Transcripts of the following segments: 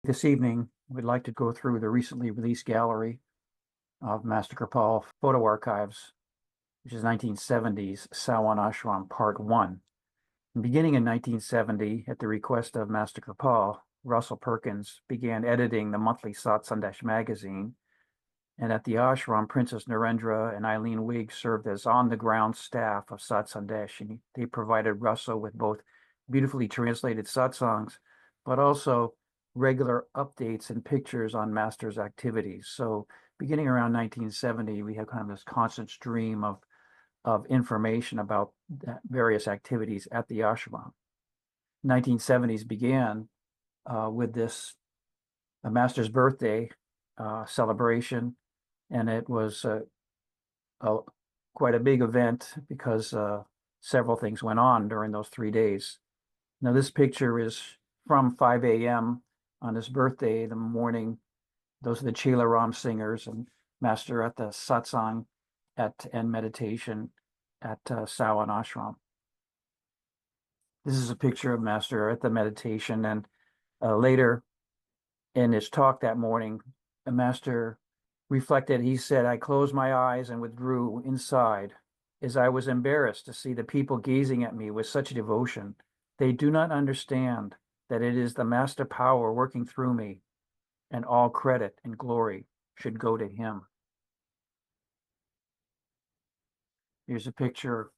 This evening, we'd like to go through the recently released gallery of Master Kripal photo archives, which is 1970's Sawan Ashram Part 1. Beginning in 1970, at the request of Master Kripal, Russell Perkins began editing the monthly Satsang magazine, and at the ashram, Princess Narendra and Eileen Wigg served as on-the-ground staff of Satsang, and they provided Russell with both beautifully translated satsangs, but also regular updates and pictures on Master's activities. So beginning around 1970, we have kind of this constant stream of information about various activities at the ashram. 1970s began with this Master's birthday celebration, and it was quite a big event because several things went on during those 3 days. Now, this picture is from 5 a.m. on his birthday, the morning. Those are the Chela Ram singers and Master at the satsang and meditation at Sawan Ashram. This is a picture of Master at the meditation, and later in his talk that morning, the Master reflected. He said, "I closed my eyes and withdrew inside, as I was embarrassed to see the people gazing at me with such devotion. They do not understand that it is the Master power working through me, and all credit and glory should go to him." Here's a picture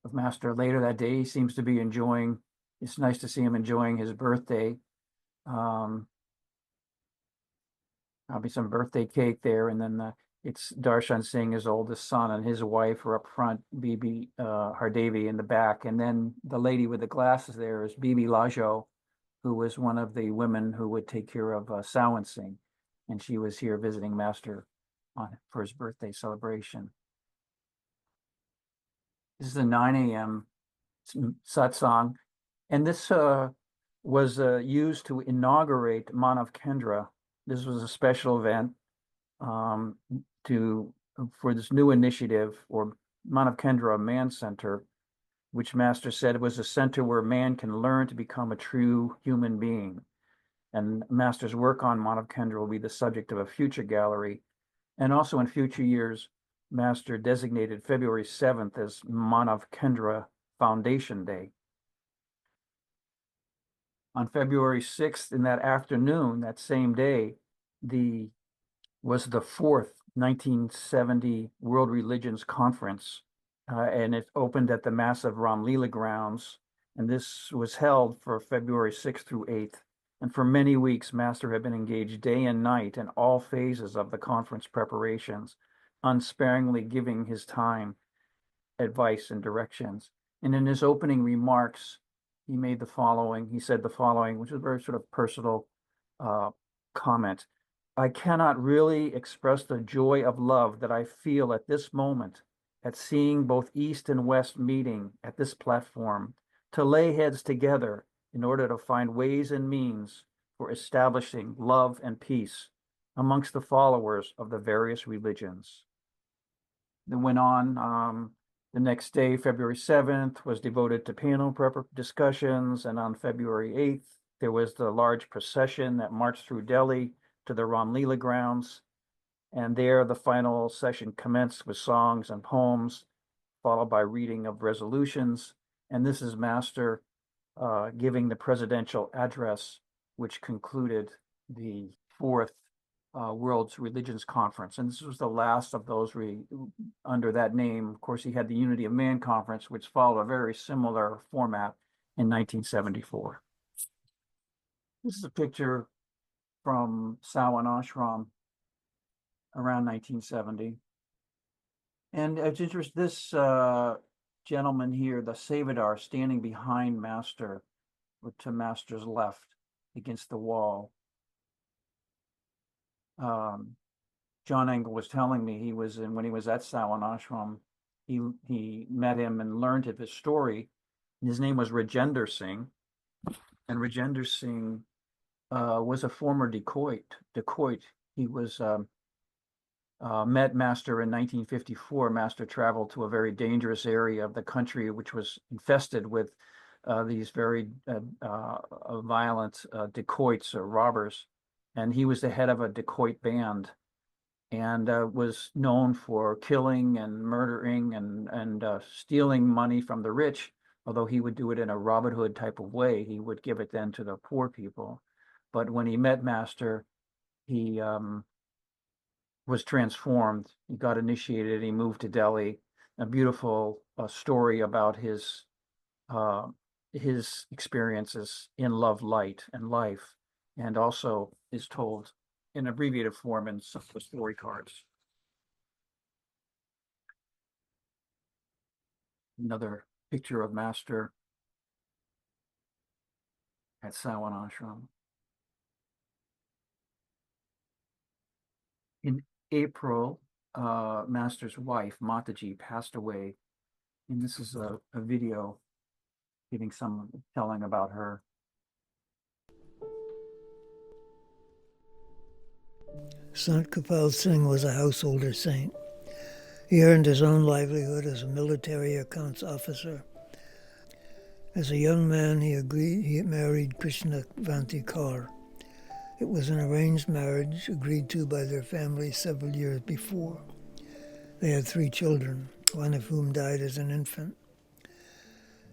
of Master later that day. He seems to be enjoying, it's nice to see him enjoying his birthday. Probably some birthday cake there, and then it's Darshan Singh, his oldest son, and his wife are up front, Bibi Hardevi in the back, and then the lady with the glasses there is Bibi Lajo, who was one of the women who would take care of Sawan Singh, and she was here visiting Master for his birthday celebration. This is the 9 a.m. satsang, and this was used to inaugurate Manav Kendra. This was a special event for this new initiative, or Manav Kendra, Man Center, which Master said was a center where man can learn to become a true human being. And Master's work on Manav Kendra will be the subject of a future gallery. And also in future years, Master designated February 7th as Manav Kendra Foundation Day. On February 6th, in that afternoon, that same day, was the fourth 1970 World Religions Conference, and it opened at the massive Ram Leela grounds, and this was held for February 6th through 8th. And for many weeks, Master had been engaged day and night in all phases of the conference preparations, unsparingly giving his time, advice, and directions. And in his opening remarks, he said the following, which is a very sort of personal comment. "I cannot really express the joy of love that I feel at this moment at seeing both East and West meeting at this platform to lay heads together in order to find ways and means for establishing love and peace amongst the followers of the various religions." Then went on, the next day, February 7th, was devoted to panel discussions, and on February 8th, there was the large procession that marched through Delhi to the Ram Leela grounds, and there the final session commenced with songs and poems, followed by reading of resolutions. And this is Master giving the presidential address, which concluded the fourth World's Religions Conference. And this was the last of those under that name. Of course, he had the Unity of Man Conference, which followed a very similar format in 1974. This is a picture from Sawan Ashram around 1970. And it's interesting, this gentleman here, the Savadar, standing behind Master, or to Master's left against the wall. John Engel was telling me when he was at Sawan Ashram, he met him and learned of his story. His name was Rajender Singh, and Rajender Singh was a former dacoit. He was met Master in 1954. Master traveled to a very dangerous area of the country, which was infested with these very violent dacoits or robbers, and he was the head of a dacoit band, and was known for killing and murdering and stealing money from the rich. Although he would do it in a Robin Hood type of way, he would give it then to the poor people. But when he met Master, he was transformed. He got initiated. He moved to Delhi. A beautiful story about his experiences in love, light, and life, and also is told in abbreviated form in some of the story cards. Another picture of Master at Sawan Ashram. In April, Master's wife, Mataji, passed away, and this is a video giving some telling about her. Sant Kirpal Singh was a householder saint. He earned his own livelihood as a military accounts officer. As a young man, he married Krishna Vanti Kaur. It was an arranged marriage agreed to by their family several years before. They had 3 children, one of whom died as an infant.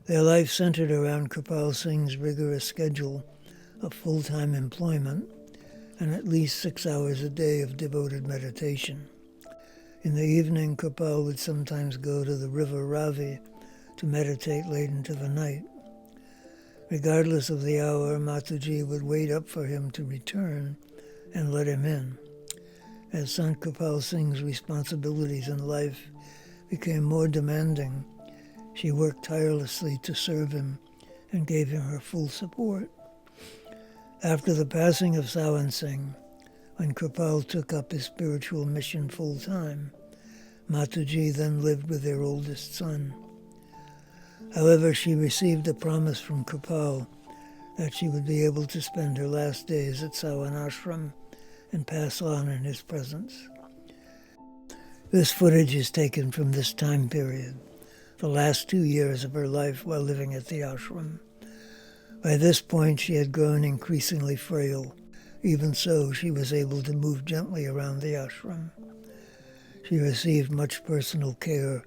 Their life centered around Kirpal Singh's rigorous schedule of full-time employment and at least 6 hours a day of devoted meditation. In the evening, Kirpal would sometimes go to the river Ravi to meditate late into the night. Regardless of the hour, Mataji would wait up for him to return and let him in. As Sant Kirpal Singh's responsibilities in life became more demanding, she worked tirelessly to serve him and gave him her full support. After the passing of Sawan Singh, when Kirpal took up his spiritual mission full-time, Mataji then lived with their oldest son. However, she received a promise from Kirpal that she would be able to spend her last days at Sawan Ashram and pass on in his presence. This footage is taken from this time period, the last 2 years of her life while living at the ashram. By this point, she had grown increasingly frail. Even so, she was able to move gently around the ashram. She received much personal care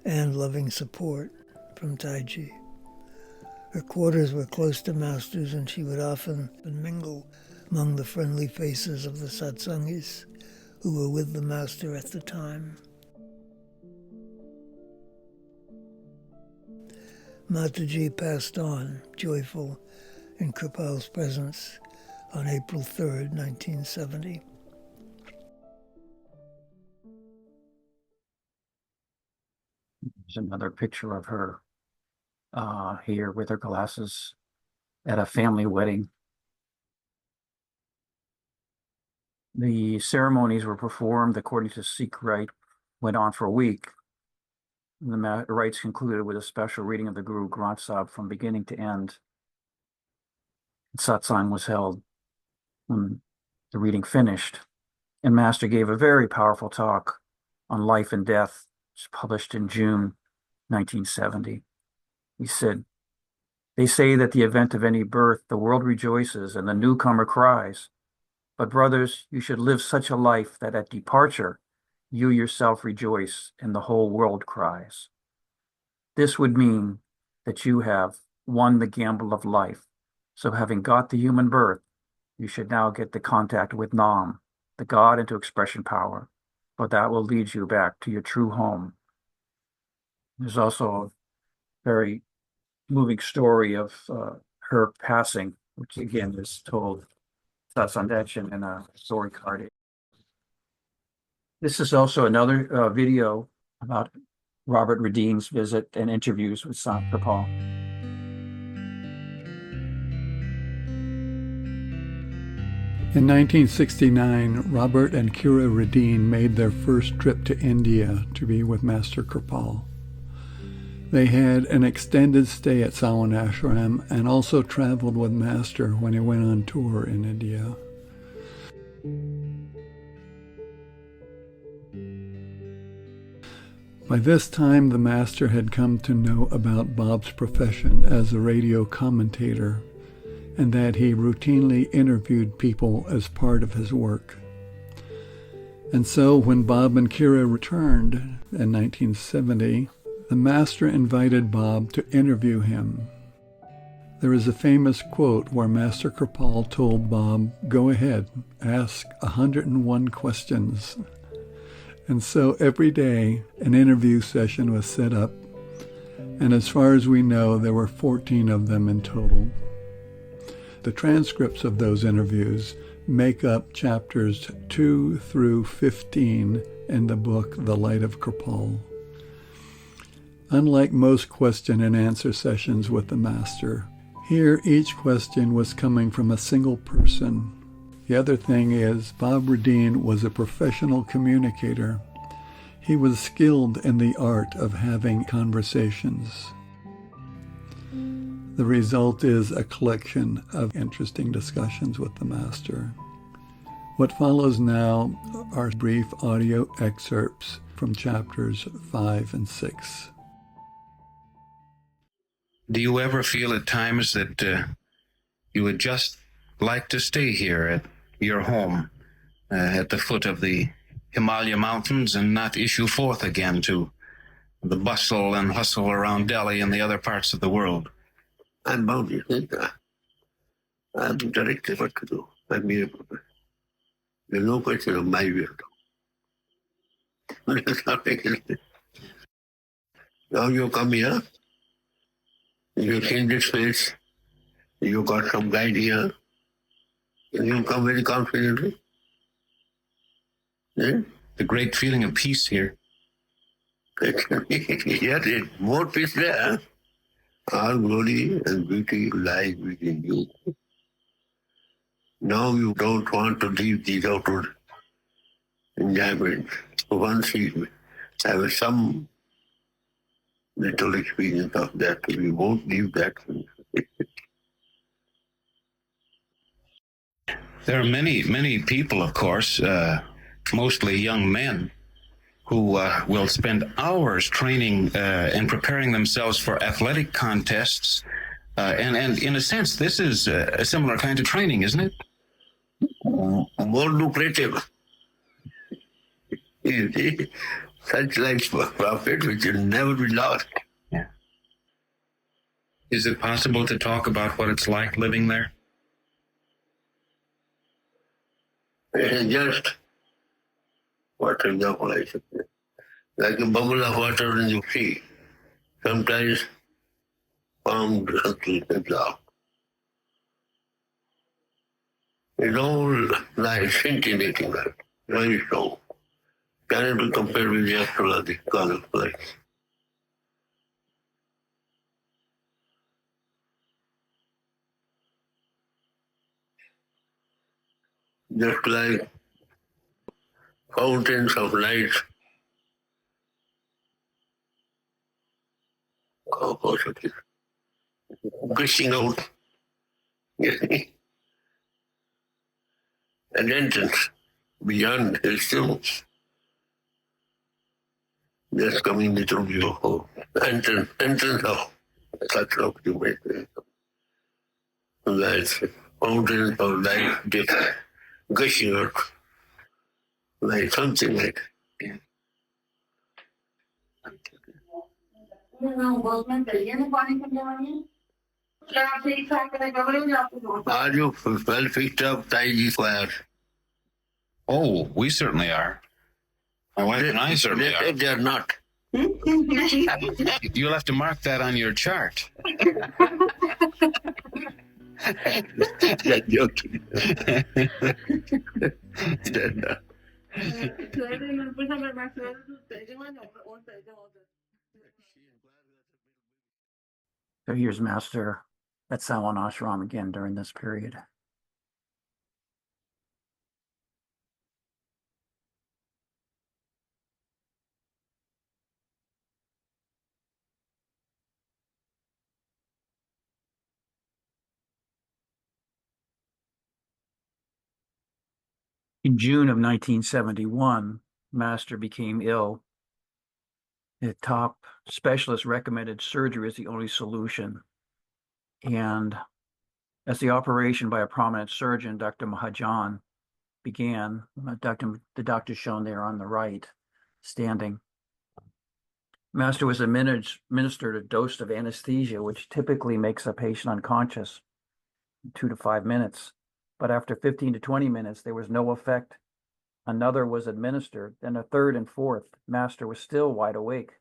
and loving support from Taiji. Her quarters were close to Master's, and she would often mingle among the friendly faces of the satsangis who were with the Master at the time. Mataji passed on, joyful, in Kirpal's presence on April 3rd, 1970. There's another picture of her here with her glasses at a family wedding. The ceremonies were performed according to Sikh rite, went on for a week. The rites concluded with a special reading of the Guru Granth Sahib from beginning to end. Satsang was held when the reading finished, and Master gave a very powerful talk on life and death. It's published in June 1970. He said, "They say that the event of any birth, the world rejoices and the newcomer cries. But brothers, you should live such a life that at departure, you yourself rejoice and the whole world cries. This would mean that you have won the gamble of life. So having got the human birth, you should now get the contact with Nam, the God into expression power, for that will lead you back to your true home." There's also a very moving story of her passing, which again is told Satsandachin in a story card. This is also another video about Robert Redeen's visit and interviews with Sant Kirpal. In 1969, Robert and Kira Redeen made their first trip to India to be with Master Kirpal. They had an extended stay at Sawan Ashram and also traveled with Master when he went on tour in India. By this time, the master had come to know about Bob's profession as a radio commentator, and that he routinely interviewed people as part of his work. And so when Bob and Kira returned in 1970, the master invited Bob to interview him. There is a famous quote where Master Kripal told Bob, "Go ahead, ask 101 questions." And so every day an interview session was set up, and as far as we know, there were 14 of them in total. The transcripts of those interviews make up chapters 2 through 15 in the book The Light of Kripal. Unlike most question and answer sessions with the master, here each question was coming from a single person. The other thing is, Bob Redeen was a professional communicator. He was skilled in the art of having conversations. The result is a collection of interesting discussions with the master. What follows now are brief audio excerpts from chapters 5 and 6. Do you ever feel at times that you would just like to stay here at your home, at the foot of the Himalaya Mountains, and not issue forth again to the bustle and hustle around Delhi and the other parts of the world? I'm bound to think that. I'm directly what to do. I'm here. There's no question of my will. Now you come here, you change this place, you got some guide here, and you come very confidently. Yeah? The great feeling of peace here. Yes, more peace there. All glory and beauty lies within you. Now you don't want to leave these outward enjoyments. Once you have some little experience of that, you won't leave that. There are many people, of course, mostly young men, who will spend hours training and preparing themselves for athletic contests. And in a sense, this is a similar kind of training, isn't it? More lucrative. You see, such like profit which will never be lost. Yeah. Is it possible to talk about what it's like living there? It's just water in the place. Like a bubble of water in the sea. Sometimes found something comes out. It's all like scintillating, very strong. Cannot be compared with the astrological place. Just like fountains of light. Gushing out. An entrance beyond is still just coming through your entrance of such of the way. That's fountains of light just gushing out like something like Are you well fixed up, tidy square? Oh, we certainly are. My wife and I certainly are. They are not. You'll have to mark that on your chart. That's joking. So here's Master at Sawan Ashram again during this period. In June of 1971, Master became ill The top specialist recommended surgery as the only solution. And as the operation by a prominent surgeon, Dr. Mahajan, began, the doctor shown there on the right, standing, Master was administered a dose of anesthesia, which typically makes a patient unconscious in 2 to 5 minutes. But after 15 to 20 minutes, there was no effect. Another was administered, then a third and fourth. Master was still wide awake.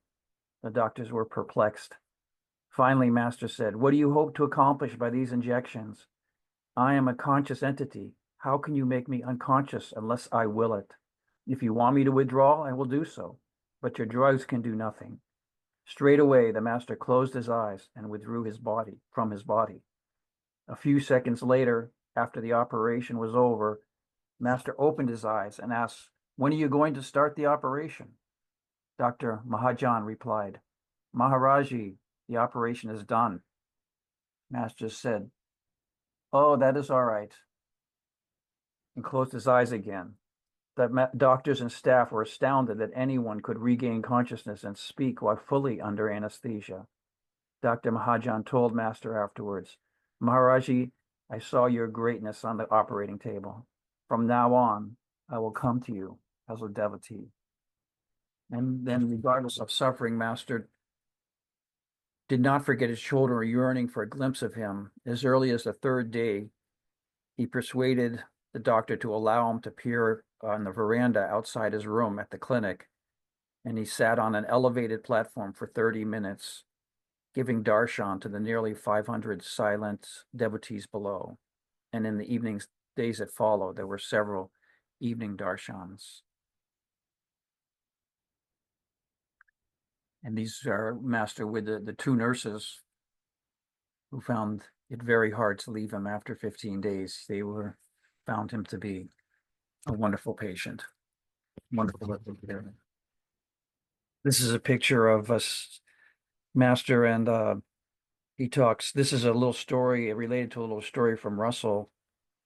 The doctors were perplexed. Finally, Master said, "What do you hope to accomplish by these injections? I am a conscious entity. How can you make me unconscious unless I will it? If you want me to withdraw, I will do so, but your drugs can do nothing." Straight away, the master closed his eyes and withdrew his body from his body. A few seconds later, after the operation was over, Master opened his eyes and asked, "When are you going to start the operation?" Dr. Mahajan replied, "Maharaji, the operation is done." Master said, "Oh, that is all right," and closed his eyes again. The doctors and staff were astounded that anyone could regain consciousness and speak while fully under anesthesia. Dr. Mahajan told Master afterwards, "Maharaji, I saw your greatness on the operating table. From now on, I will come to you as a devotee." And then, regardless of suffering, Master did not forget his children were yearning for a glimpse of him. As early as the third day, he persuaded the doctor to allow him to appear on the veranda outside his room at the clinic, and he sat on an elevated platform for 30 minutes, giving darshan to the nearly 500 silent devotees below. And in the evenings, days that followed, there were several evening darshans. And these are Master with the two nurses who found it very hard to leave him after 15 days. They found him to be a wonderful patient. Wonderful. This is a picture of us, Master, and he talks. This is a little story related to a little story from Russell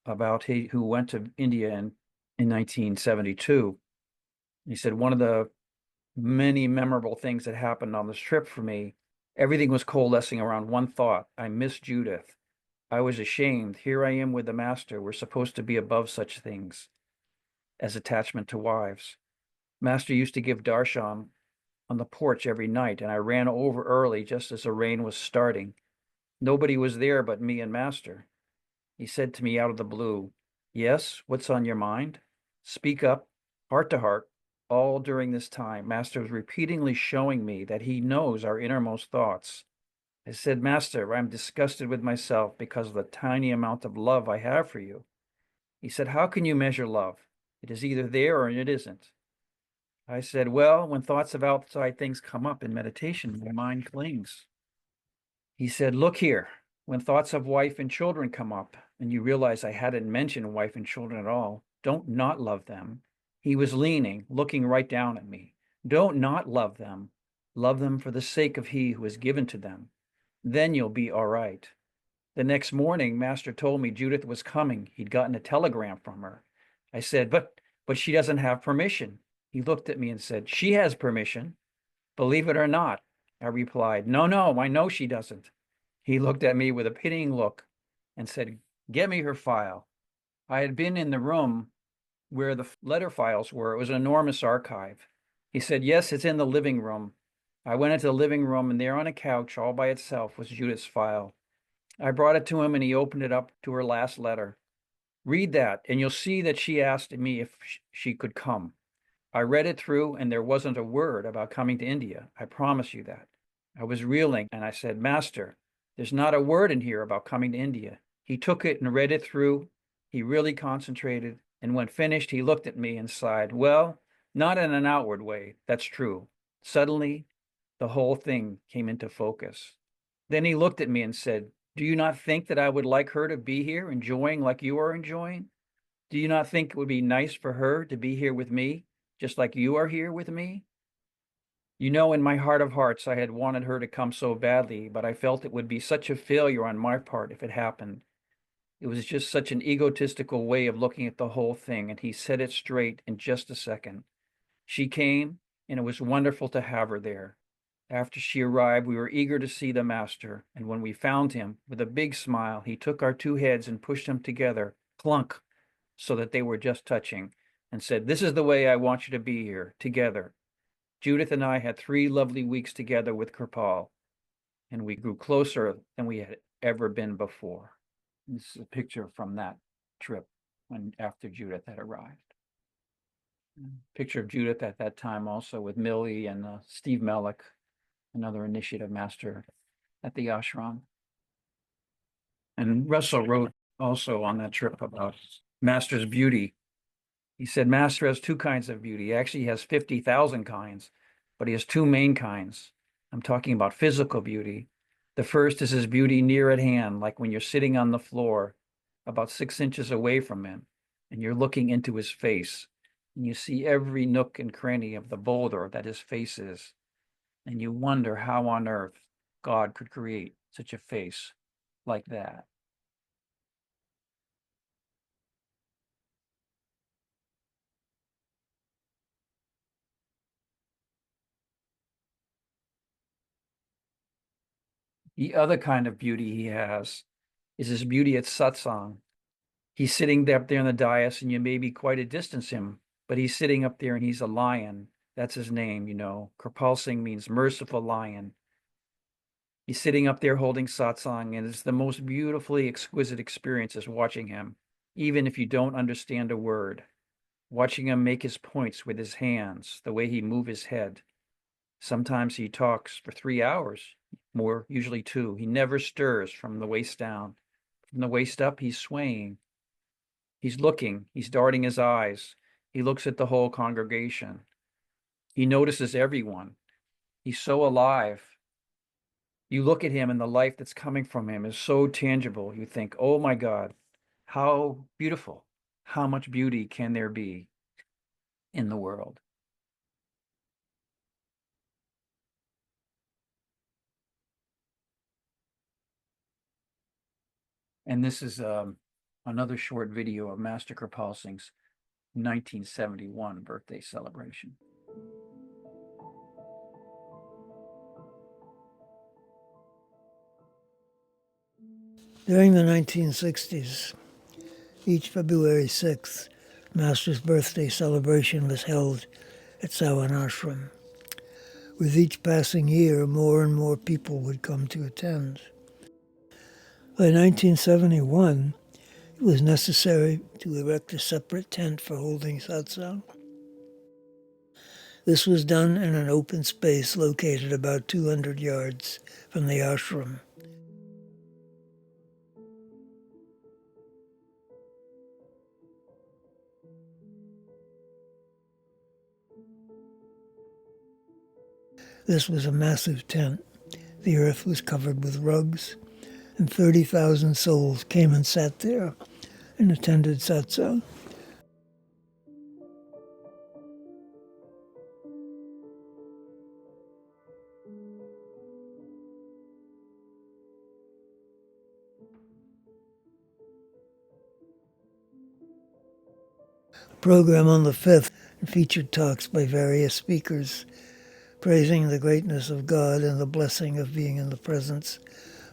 about who went to India in 1972. He said, one of the many memorable things that happened on this trip for me, everything was coalescing around one thought. I miss Judith. I was ashamed. Here I am with the Master. We're supposed to be above such things as attachment to wives. Master used to give darshan on the porch every night, and I ran over early just as the rain was starting. Nobody was there but me and Master. He said to me out of the blue, "Yes, what's on your mind? Speak up, heart to heart." All during this time, Master was repeatedly showing me that he knows our innermost thoughts. I said, "Master, I'm disgusted with myself because of the tiny amount of love I have for you." He said, "How can you measure love? It is either there or it isn't." I said, "Well, when thoughts of outside things come up in meditation, my mind clings." He said, "Look here, when thoughts of wife and children come up, and you realize I hadn't mentioned wife and children at all, don't not love them." He was leaning, looking right down at me. "Don't not love them. Love them for the sake of he who is given to them. Then you'll be all right." The next morning, Master told me Judith was coming. He'd gotten a telegram from her. I said, but she doesn't have permission." He looked at me and said, "She has permission. Believe it or not." I replied, No, I know she doesn't." He looked at me with a pitying look and said, "Get me her file." I had been in the room where the letter files were. It was an enormous archive. He said, "Yes, it's in the living room." I went into the living room, and there on a couch all by itself was Judith's file. I brought it to him, and he opened it up to her last letter. "Read that, and you'll see that she asked me if she could come." I read it through, and there wasn't a word about coming to India. I promise you that. I was reeling, and I said, "Master, there's not a word in here about coming to India." He took it and read it through. He really concentrated, and when finished, he looked at me and sighed. "Well, not in an outward way, that's true." Suddenly, the whole thing came into focus. Then he looked at me and said, "Do you not think that I would like her to be here, enjoying like you are enjoying? Do you not think it would be nice for her to be here with me, just like you are here with me? You know, in my heart of hearts, I had wanted her to come so badly, but I felt it would be such a failure on my part if it happened. It was just such an egotistical way of looking at the whole thing, and he set it straight in just a second. She came, and it was wonderful to have her there. After she arrived, we were eager to see the master, and when we found him, with a big smile, he took our two heads and pushed them together, clunk, so that they were just touching, and said, "This is the way I want you to be here, together." Judith and I had 3 lovely weeks together with Kripal, and we grew closer than we had ever been before. This is a picture from that trip after Judith had arrived. Picture of Judith at that time also with Millie and Steve Mellick, another initiative master at the ashram. And Russell wrote also on that trip about Master's beauty. He said, Master has 2 kinds of beauty. He actually has 50,000 kinds, but he has 2 main kinds. I'm talking about physical beauty. The first is his beauty near at hand, like when you're sitting on the floor about 6 inches away from him, and you're looking into his face, and you see every nook and cranny of the boulder that his face is, and you wonder how on earth God could create such a face like that. The other kind of beauty he has is his beauty at satsang. He's sitting up there in the dais, and you may be quite a distance him, but he's sitting up there and he's a lion. That's his name, you know. Kirpal Singh means merciful lion. He's sitting up there holding satsang, and it's the most beautifully exquisite experience is watching him, even if you don't understand a word. Watching him make his points with his hands, the way he moves his head. Sometimes he talks for 3 hours, more, usually 2. He never stirs from the waist down. From the waist up, he's swaying. He's looking, he's darting his eyes. He looks at the whole congregation. He notices everyone. He's so alive. You look at him and the life that's coming from him is so tangible. You think, oh my God, how beautiful. How much beauty can there be in the world? And this is another short video of Master Kripal Singh's 1971 birthday celebration. During the 1960s, each February 6th, Master's birthday celebration was held at Sawan Ashram. With each passing year, more and more people would come to attend. By 1971, it was necessary to erect a separate tent for holding satsang. This was done in an open space located about 200 yards from the ashram. This was a massive tent. The earth was covered with rugs, and 30,000 souls came and sat there and attended satsang. The program on the 5th featured talks by various speakers, praising the greatness of God and the blessing of being in the presence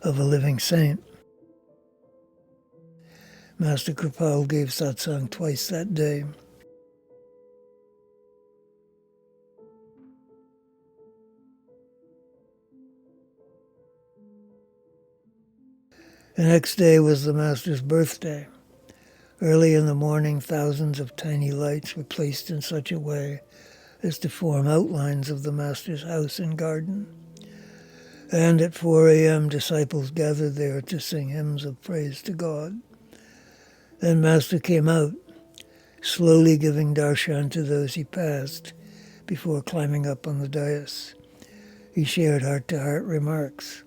of a living saint. Master Kripal gave satsang twice that day. The next day was the Master's birthday. Early in the morning, thousands of tiny lights were placed in such a way as to form outlines of the Master's house and garden. And at 4 a.m., disciples gathered there to sing hymns of praise to God. Then Master came out, slowly giving darshan to those he passed before climbing up on the dais. He shared heart-to-heart remarks,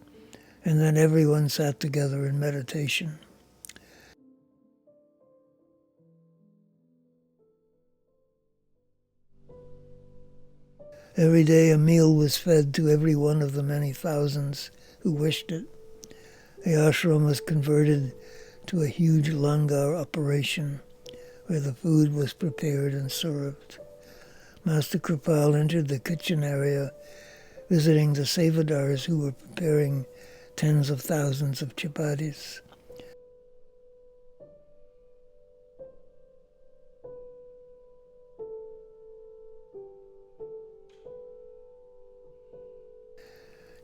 and then everyone sat together in meditation. Every day a meal was fed to every one of the many thousands who wished it. The ashram was converted to a huge langar operation where the food was prepared and served. Master Kripal entered the kitchen area visiting the Sevadars who were preparing tens of thousands of chapatis.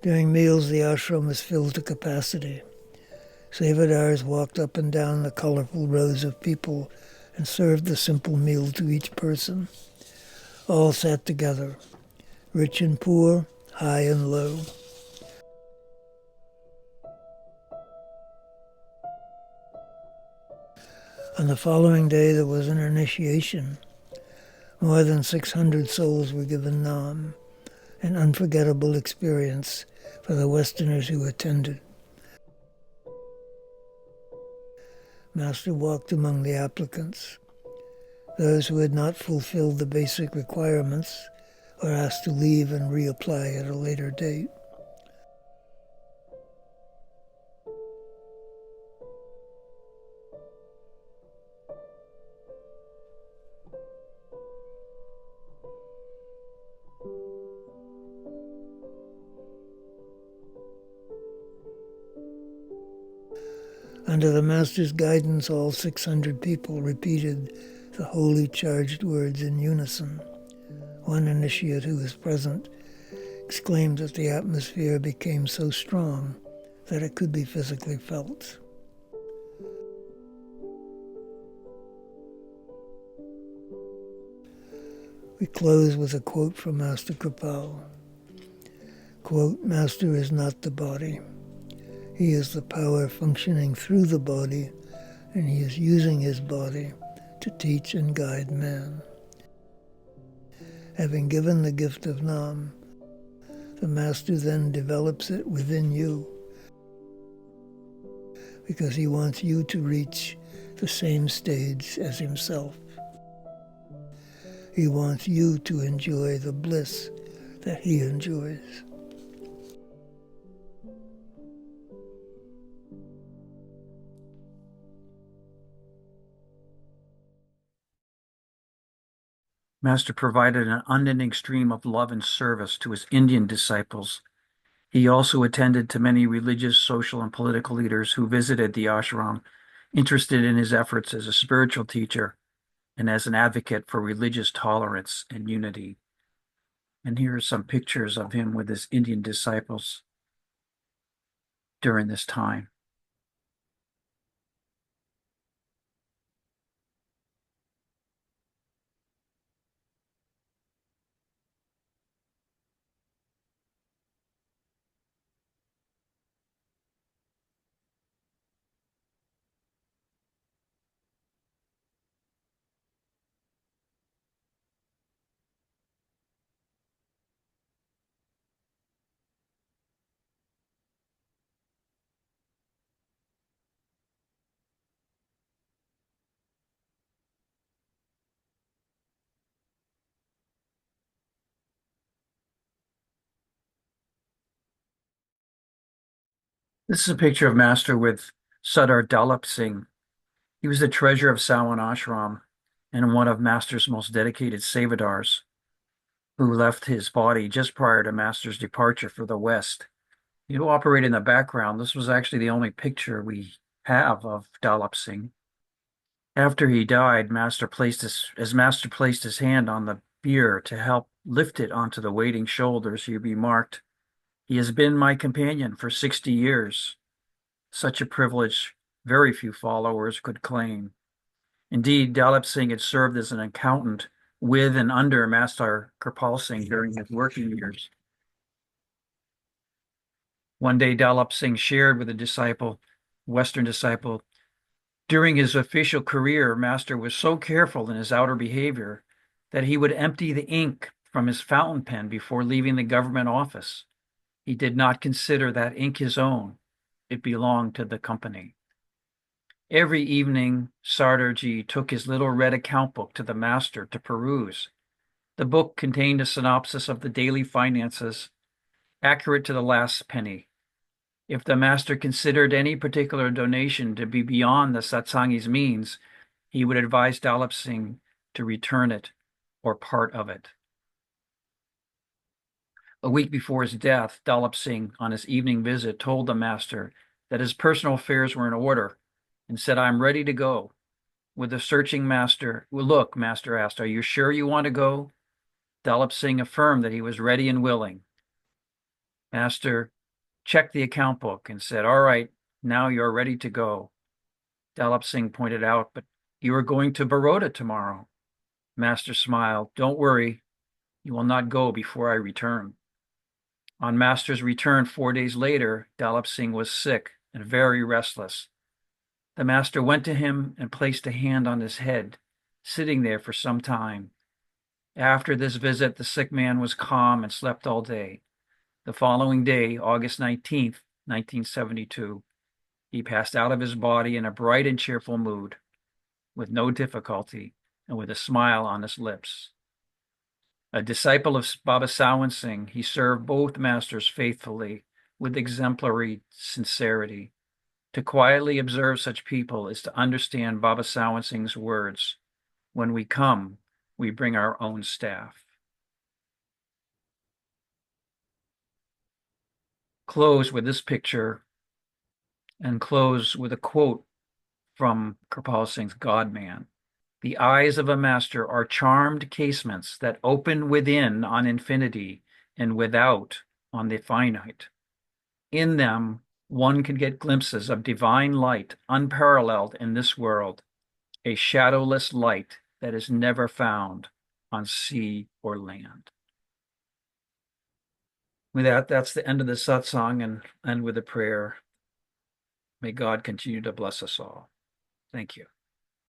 During meals, the ashram was filled to capacity. Sevadars walked up and down the colorful rows of people and served the simple meal to each person. All sat together, rich and poor, high and low. On the following day, there was an initiation. More than 600 souls were given Nam, an unforgettable experience for the Westerners who attended. Master walked among the applicants. Those who had not fulfilled the basic requirements were asked to leave and reapply at a later date. Under the Master's guidance, all 600 people repeated the holy charged words in unison. One initiate who was present exclaimed that the atmosphere became so strong that it could be physically felt. We close with a quote from Master Kripal. Quote, "Master is not the body. He is the power functioning through the body, and he is using his body to teach and guide man. Having given the gift of Nam, the Master then develops it within you because he wants you to reach the same stage as himself. He wants you to enjoy the bliss that he enjoys." Master provided an unending stream of love and service to his Indian disciples. He also attended to many religious, social, and political leaders who visited the ashram, interested in his efforts as a spiritual teacher and as an advocate for religious tolerance and unity. And here are some pictures of him with his Indian disciples during this time. This is a picture of Master with Sardar Dalip Singh. He was the treasurer of Sawan Ashram and one of Master's most dedicated Sevadars, who left his body just prior to Master's departure for the West. You operate in the background. This was actually the only picture we have of Dalip Singh. After he died, Master placed his hand on the bier to help lift it onto the waiting shoulders, he remarked, "He has been my companion for 60 years. Such a privilege very few followers could claim." Indeed, Dalip Singh had served as an accountant with and under Master Kirpal Singh during his working years. One day, Dalip Singh shared with a Western disciple, during his official career, Master was so careful in his outer behavior that he would empty the ink from his fountain pen before leaving the government office. He did not consider that ink his own. It belonged to the company. Every evening, Sardarji took his little red account book to the Master to peruse. The book contained a synopsis of the daily finances, accurate to the last penny. If the Master considered any particular donation to be beyond the satsangi's means, he would advise Dalip Singh to return it or part of it. A week before his death, Dalip Singh, on his evening visit, told the master that his personal affairs were in order and said, "I'm ready to go." With the searching master, "Well, look," master asked, "are you sure you want to go?" Dalip Singh affirmed that he was ready and willing. Master checked the account book and said, "All right, now you're ready to go." Dalip Singh pointed out, "But you are going to Baroda tomorrow." Master smiled. "Don't worry, you will not go before I return." On Master's return 4 days later, Dalip Singh was sick and very restless. The master went to him and placed a hand on his head, sitting there for some time. After this visit, the sick man was calm and slept all day. The following day, August 19th, 1972, he passed out of his body in a bright and cheerful mood, with no difficulty and with a smile on his lips. A disciple of Baba Sawan Singh, he served both masters faithfully with exemplary sincerity. To quietly observe such people is to understand Baba Sawan Singh's words, "When we come, we bring our own staff." Close with this picture and close with a quote from Kirpal Singh's God Man. "The eyes of a master are charmed casements that open within on infinity and without on the finite. In them, one can get glimpses of divine light unparalleled in this world, a shadowless light that is never found on sea or land." With that, that's the end of the satsang, and end with a prayer. May God continue to bless us all. Thank you.